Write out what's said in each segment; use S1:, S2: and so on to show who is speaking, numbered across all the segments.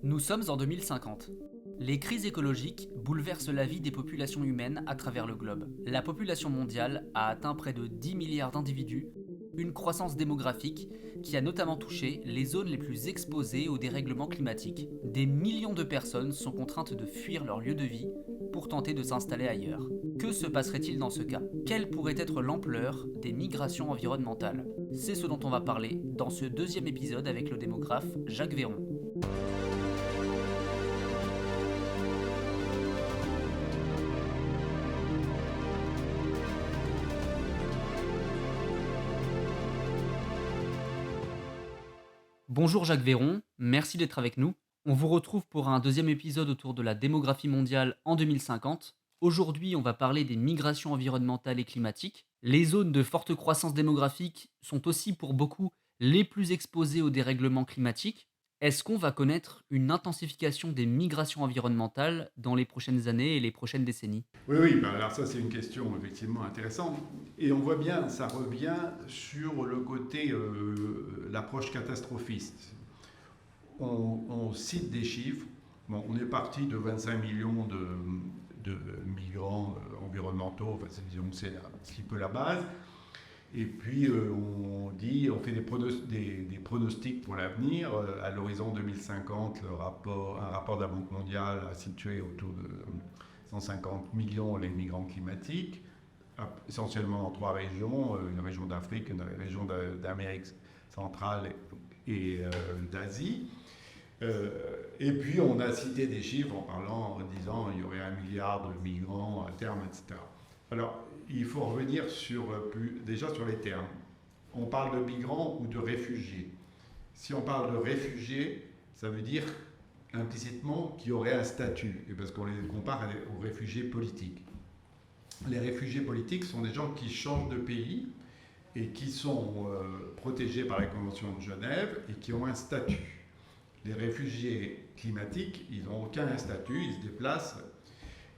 S1: Nous sommes en 2050. Les crises écologiques bouleversent la vie des populations humaines à travers le globe. La population mondiale a atteint près de 10 milliards d'individus, une croissance démographique qui a notamment touché les zones les plus exposées au dérèglement climatique. Des millions de personnes sont contraintes de fuir leur lieu de vie pour tenter de s'installer ailleurs. Que se passerait-il dans ce cas? Quelle pourrait être l'ampleur des migrations environnementales? C'est ce dont on va parler dans ce deuxième épisode avec le démographe Jacques Véron. Bonjour Jacques Véron, merci d'être avec nous. On vous retrouve pour un deuxième épisode autour de la démographie mondiale en 2050. Aujourd'hui, on va parler des migrations environnementales et climatiques. Les zones de forte croissance démographique sont aussi pour beaucoup les plus exposées au dérèglement climatique. Est-ce qu'on va connaître une intensification des migrations environnementales dans les prochaines années et les prochaines décennies?
S2: Oui, oui, ben alors ça c'est une question effectivement intéressante. Et on voit bien, ça revient sur le côté, l'approche catastrophiste. On cite des chiffres. Bon, on est parti de 25 millions de migrants environnementaux, enfin, disons que c'est un petit peu la base. Et puis on fait des pronostics pour l'avenir. À l'horizon 2050, un rapport de la Banque mondiale a situé autour de 150 millions les migrants climatiques, essentiellement dans trois régions, une région d'Afrique, une région d'Amérique centrale et d'Asie. Et puis on a cité des chiffres en disant qu'il y aurait 1 milliard de migrants à terme, etc. Alors il faut revenir déjà sur les termes. On parle de migrants ou de réfugiés. Si on parle de réfugiés, ça veut dire implicitement qu'il y aurait un statut, et parce qu'on les compare aux réfugiés politiques. Les réfugiés politiques sont des gens qui changent de pays et qui sont protégés par la Convention de Genève et qui ont un statut. Les réfugiés climatiques, ils n'ont aucun statut, ils se déplacent.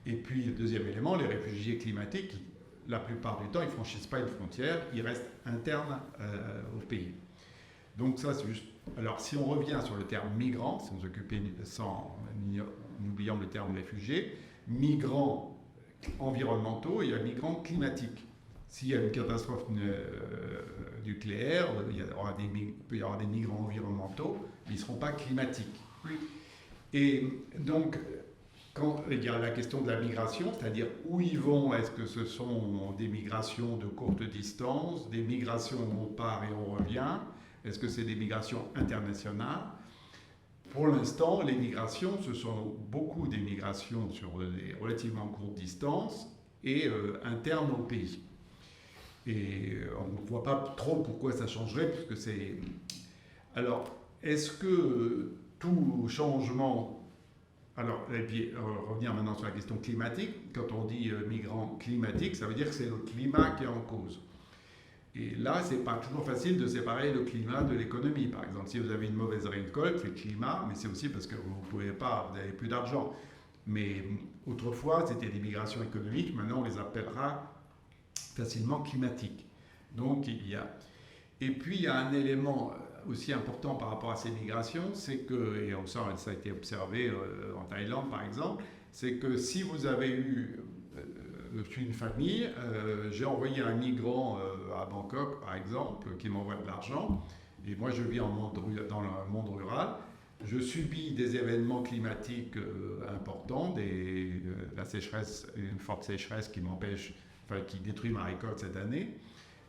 S2: Et puis, le deuxième élément, les réfugiés climatiques, la plupart du temps, ils ne franchissent pas une frontière, ils restent internes au pays. Donc ça, c'est juste. Alors, si on revient sur le terme migrant, si on s'occupait en oubliant le terme réfugié, migrants environnementaux, il y a migrants climatiques. S'il y a une catastrophe nucléaire, il peut y avoir des migrants environnementaux, mais ils ne seront pas climatiques.
S1: Oui.
S2: Et donc, quand il y a la question de la migration, c'est-à-dire où ils vont, est-ce que ce sont des migrations de courte distance, des migrations où on part et on revient, est-ce que c'est des migrations internationales? Pour l'instant, les migrations, ce sont beaucoup des migrations sur des relativement courtes distances et internes au pays. Et on ne voit pas trop pourquoi ça changerait, puisque c'est... Alors, est-ce que tout changement... Alors, et puis, revenir maintenant sur la question climatique. Quand on dit migrants climatiques, ça veut dire que c'est le climat qui est en cause. Et là, c'est pas toujours facile de séparer le climat de l'économie. Par exemple, si vous avez une mauvaise récolte, c'est le climat, mais c'est aussi parce que vous n'avez plus d'argent. Mais autrefois, c'était des migrations économiques. Maintenant, on les appellera facilement climatiques. Donc, Et puis, il y a un élément aussi important par rapport à ces migrations, c'est que, et ça a été observé en Thaïlande par exemple, c'est que si vous avez eu une famille, j'ai envoyé un migrant à Bangkok par exemple, qui m'envoie de l'argent, et moi je vis dans le monde rural, je subis des événements climatiques importants, la sécheresse, une forte sécheresse qui détruit ma récolte cette année.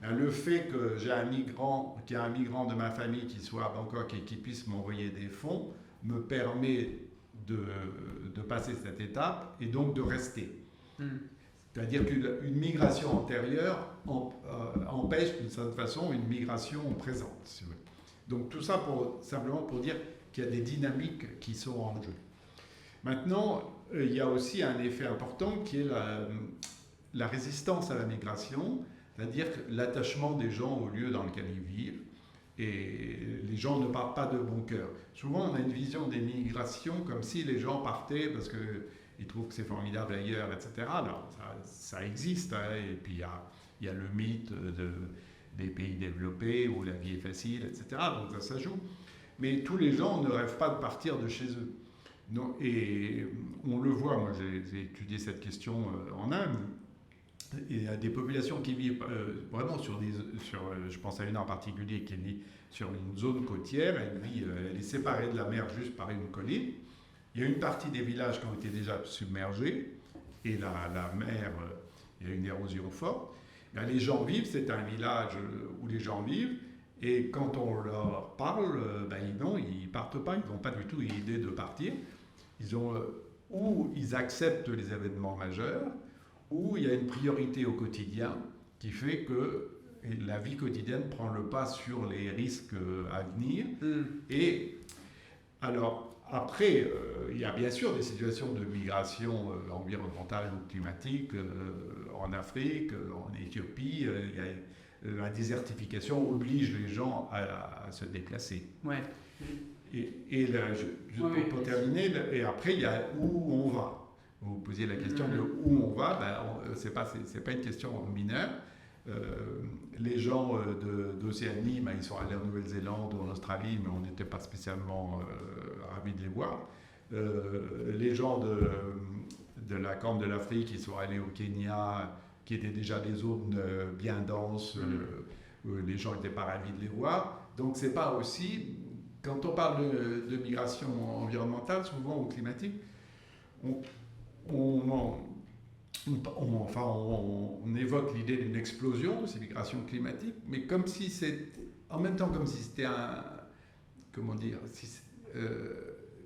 S2: Le fait que qu'il y ait un migrant de ma famille qui soit à Bangkok et qui puisse m'envoyer des fonds me permet de passer cette étape et donc de rester. C'est-à-dire qu'une migration antérieure empêche d'une certaine façon une migration présente. Si vous voulez. Donc tout ça simplement pour dire qu'il y a des dynamiques qui sont en jeu. Maintenant, il y a aussi un effet important qui est la résistance à la migration, c'est-à-dire l'attachement des gens au lieu dans lequel ils vivent. Et les gens ne partent pas de bon cœur. Souvent, on a une vision des migrations comme si les gens partaient parce qu'ils trouvent que c'est formidable ailleurs, etc. Alors, ça existe. Hein, et puis, il y a le mythe des pays développés où la vie est facile, etc. Donc, ça joue. mais tous les gens ne rêvent pas de partir de chez eux. Non, et on le voit, moi j'ai étudié cette question en Inde, et il y a des populations qui vivent vraiment je pense à une en particulier qui vit sur une zone côtière, elle est séparée de la mer juste par une colline. Il y a une partie des villages qui ont été déjà submergés, et la mer, il y a une érosion forte. Là, les gens vivent, c'est un village où les gens vivent, et quand on leur parle, ils partent pas, ils n'ont pas du tout l'idée de partir. Ou ils acceptent les événements majeurs, ou il y a une priorité au quotidien qui fait que la vie quotidienne prend le pas sur les risques à venir. Et alors, après, il y a bien sûr des situations de migration environnementale ou climatique en Afrique, en Éthiopie. La désertification oblige les gens à se déplacer.
S1: Ouais.
S2: Et là, pour terminer, et après, il y a où on va. Vous posiez la question de où on va, c'est pas une question mineure. Les gens d'Océanie, ils sont allés en Nouvelle-Zélande ou en Australie, mais on n'était pas spécialement ravis de les voir. Les gens de la Corne de l'Afrique, ils sont allés au Kenya, qui étaient déjà des zones bien denses, où les gens n'étaient pas ravis de les voir. Donc c'est pas aussi, quand on parle de migration environnementale, souvent ou climatique, on évoque l'idée d'une explosion de ces migrations climatiques, mais en même temps comme si c'était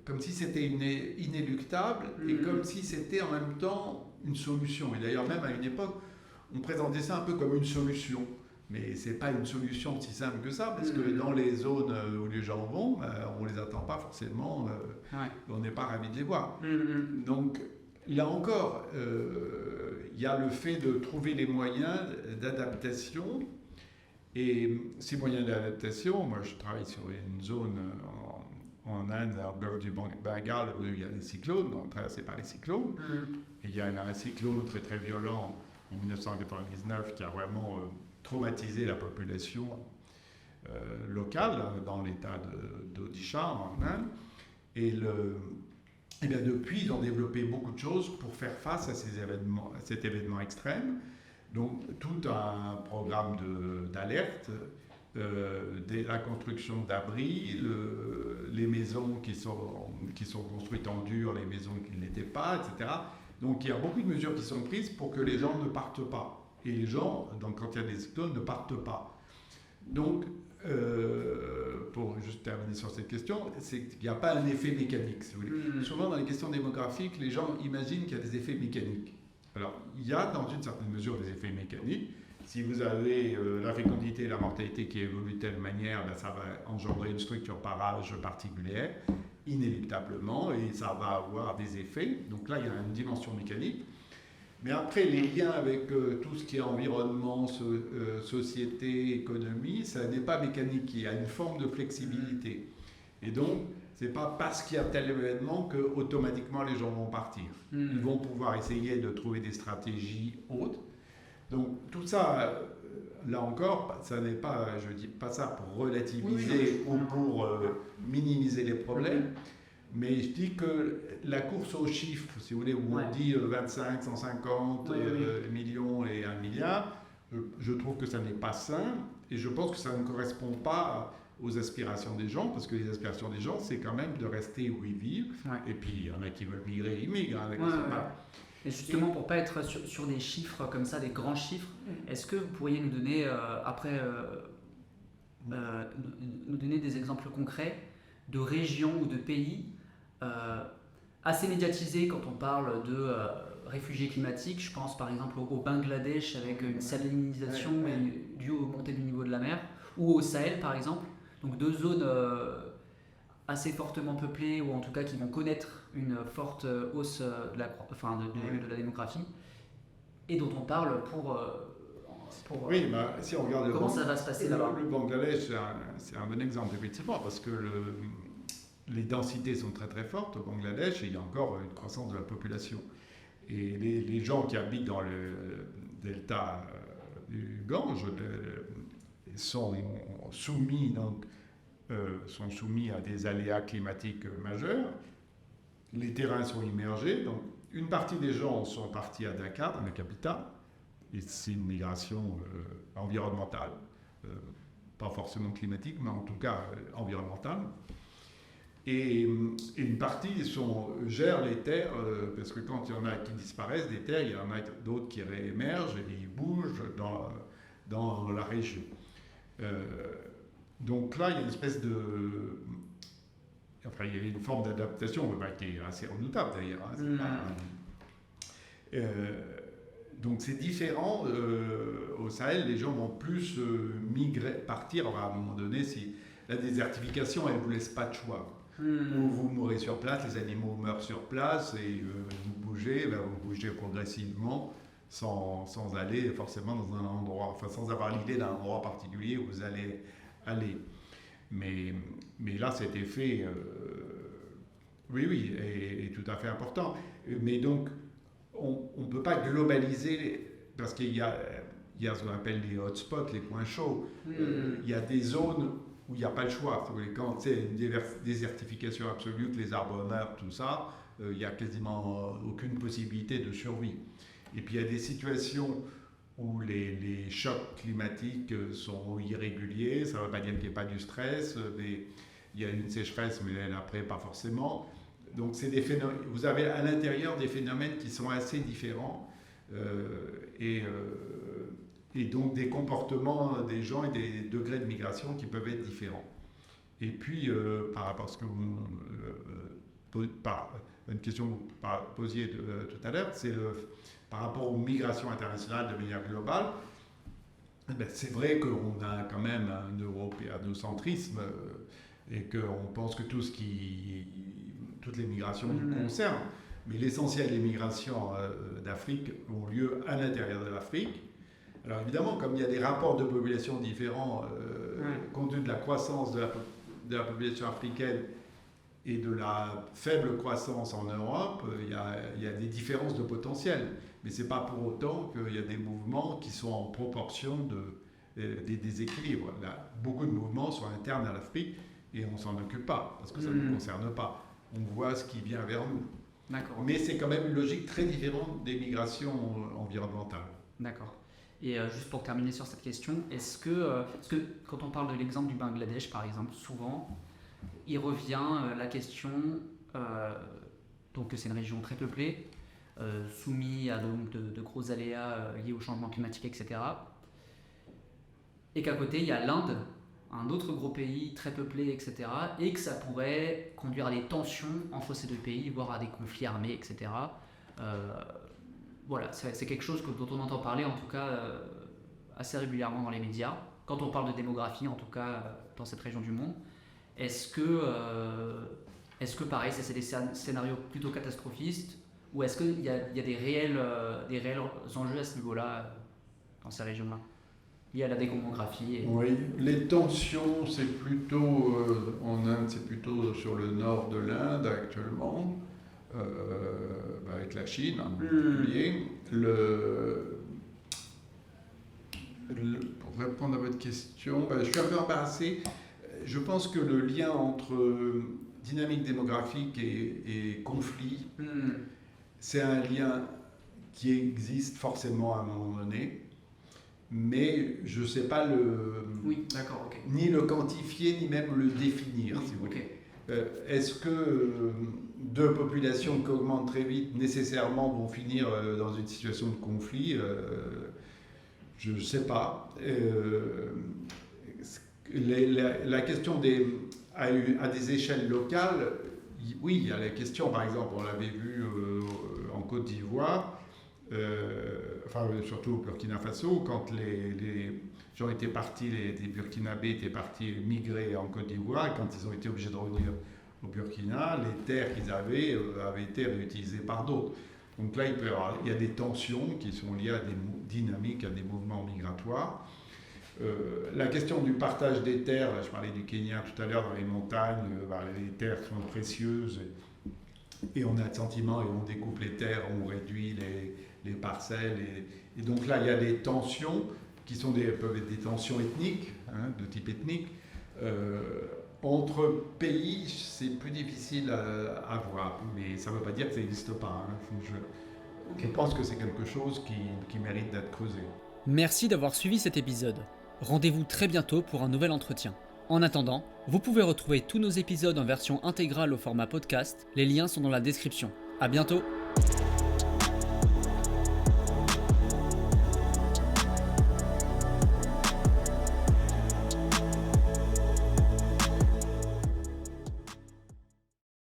S2: comme si c'était inéluctable et comme si c'était en même temps une solution. Et d'ailleurs, même à une époque, on présentait ça un peu comme une solution. Mais ce n'est pas une solution si simple que ça, parce que dans les zones où les gens vont, on ne les attend pas forcément, on n'est pas ravis de les voir. Donc, là encore, il y a le fait de trouver les moyens d'adaptation. Et ces moyens d'adaptation, moi je travaille sur une zone en Inde, au golfe du Bengale, où il y a des cyclones, traversés par les cyclones. Et il y a un cyclone très très violent en 1999 qui a vraiment traumatisé la population locale dans l'état d'Odisha en Inde. Et bien depuis, ils ont développé beaucoup de choses pour faire face à cet événement extrême. Donc, tout un programme d'alerte, la construction d'abris, les maisons qui sont construites en dur, les maisons qui ne l'étaient pas, etc. Donc, il y a beaucoup de mesures qui sont prises pour que les gens ne partent pas. Et les gens, quand il y a des cyclones, ne partent pas. Donc, pour juste terminer sur cette question, c'est qu'il n'y a pas un effet mécanique, si vous voulez. Souvent, dans les questions démographiques, les gens imaginent qu'il y a des effets mécaniques. Alors, il y a dans une certaine mesure des effets mécaniques. Si vous avez la fécondité et la mortalité qui évoluent de telle manière, ça va engendrer une structure par âge particulière, inéluctablement, et ça va avoir des effets. Donc là, il y a une dimension mécanique. Mais après, les liens avec tout ce qui est environnement, société, économie, ça n'est pas mécanique, il y a une forme de flexibilité. Et donc, ce n'est pas parce qu'il y a tel événement qu'automatiquement les gens vont partir. Ils vont pouvoir essayer de trouver des stratégies autres. Donc tout ça, là encore, ça n'est pas, je ne dis pas ça pour relativiser ou pour minimiser les problèmes, mais je dis que la course aux chiffres, si vous voulez, où on dit 25, 150 millions et 1 milliard, je trouve que ça n'est pas sain et je pense que ça ne correspond pas aux aspirations des gens, parce que les aspirations des gens, c'est quand même de rester où ils vivent. Et puis, il y en a qui veulent migrer, ils migrent.
S1: Et justement, pour ne pas être sur des chiffres comme ça, des grands chiffres, est-ce que vous pourriez nous donner, nous donner des exemples concrets de régions ou de pays assez médiatisés quand on parle de réfugiés climatiques? Je pense par exemple au Bangladesh avec une salinisation due aux montées du niveau de la mer, ou au Sahel par exemple. Donc deux zones assez fortement peuplées, ou en tout cas qui vont connaître une forte hausse de la démographie, et dont on parle pour
S2: si on regarde
S1: comment ça va se passer là-bas.
S2: Le Bangladesh, c'est un bon exemple, effectivement, parce que les densités sont très très fortes au Bangladesh et il y a encore une croissance de la population. Et les gens qui habitent dans le delta du Gange sont soumis donc sont soumis à des aléas climatiques majeurs. Les terrains sont immergés. Donc, une partie des gens sont partis à Dakar, dans la capitale, et c'est une migration environnementale. Pas forcément climatique, mais en tout cas environnementale. Et une partie gèrent les terres, parce que quand il y en a qui disparaissent des terres, il y en a d'autres qui réémergent et ils bougent dans la région. Donc là, il y a une espèce de... Enfin, il y a une forme d'adaptation qui est assez redoutable d'ailleurs. Donc c'est différent. Au Sahel, les gens vont plus partir. Alors, à un moment donné, si la désertification, elle ne vous laisse pas de choix. Ou vous mourrez sur place, les animaux meurent sur place, et vous bougez progressivement sans aller forcément dans un endroit, enfin sans avoir l'idée d'un endroit particulier où vous allez aller. Mais là, cet effet, oui, est tout à fait important. Mais donc, on ne peut pas globaliser, parce qu'il y a ce qu'on appelle les hotspots, les points chauds. Il y a des zones où il n'y a pas le choix. Quand c'est une désertification absolue, que les arbres meurent, tout ça, il n'y a quasiment aucune possibilité de survie. Et puis il y a des situations où les chocs climatiques sont irréguliers. Ça ne veut pas dire qu'il n'y ait pas du stress, mais il y a une sécheresse, mais après, pas forcément. Donc vous avez à l'intérieur des phénomènes qui sont assez différents et donc des comportements des gens et des degrés de migration qui peuvent être différents. Et puis, par rapport à ce que une question que vous posiez tout à l'heure, c'est par rapport aux migrations internationales de manière globale. C'est vrai qu'on a quand même un européanocentrisme et qu'on pense que toutes les migrations nous concernent, mais l'essentiel des migrations d'Afrique ont lieu à l'intérieur de l'Afrique. Alors évidemment, comme il y a des rapports de population différents, compte tenu de la croissance de la population africaine et de la faible croissance en Europe, il y a des différences de potentiel. Mais ce n'est pas pour autant qu'il y a des mouvements qui sont en proportion des déséquilibres. Là, beaucoup de mouvements sont internes à l'Afrique et on ne s'en occupe pas, parce que ça ne nous concerne pas. On voit ce qui vient vers nous.
S1: D'accord.
S2: Mais c'est quand même une logique très différente des migrations environnementales.
S1: D'accord. Et juste pour terminer sur cette question, est-ce que quand on parle de l'exemple du Bangladesh, par exemple, souvent, il revient la question, donc que c'est une région très peuplée, soumise à donc, de gros aléas liés au changement climatique, etc. Et qu'à côté, il y a l'Inde, un autre gros pays très peuplé, etc. Et que ça pourrait conduire à des tensions entre ces deux pays, voire à des conflits armés, etc. Voilà, c'est quelque chose dont on entend parler, en tout cas, assez régulièrement dans les médias, quand on parle de démographie, en tout cas, dans cette région du monde. Est-ce que pareil, c'est des scénarios plutôt catastrophistes, ou est-ce qu'il y a des réels enjeux à ce niveau-là, dans ces régions-là, liés à la démographie
S2: Oui, les tensions, c'est plutôt, en Inde, c'est plutôt sur le nord de l'Inde actuellement. Avec la Chine en particulier. Pour répondre à votre question, je suis un peu embarrassé. Je pense que le lien entre dynamique démographique et conflit, c'est un lien qui existe forcément à un moment donné, mais je ne sais pas ni le quantifier, ni même le définir, si vous voulez. Est-ce que deux populations qui augmentent très vite nécessairement vont finir dans une situation de conflit? Je ne sais pas. La question à des échelles locales, oui, il y a la question, par exemple, on l'avait vu en Côte d'Ivoire, surtout au Burkina Faso, quand les gens étaient partis, les Burkinabés étaient partis migrer en Côte d'Ivoire, et quand ils ont été obligés de revenir au Burkina, les terres qu'ils avaient été réutilisées par d'autres. Donc là, il y a des tensions qui sont liées à des dynamiques, à des mouvements migratoires. La question du partage des terres, je parlais du Kenya tout à l'heure, dans les montagnes, les terres sont précieuses et on a le sentiment, et on découpe les terres, on réduit les parcelles. Et donc là, il y a des tensions qui peuvent être des tensions ethniques, de type ethnique, Entre pays, c'est plus difficile à voir, mais ça ne veut pas dire que ça n'existe pas. Je pense que c'est quelque chose qui mérite d'être creusé.
S1: Merci d'avoir suivi cet épisode. Rendez-vous très bientôt pour un nouvel entretien. En attendant, vous pouvez retrouver tous nos épisodes en version intégrale au format podcast. Les liens sont dans la description. À bientôt!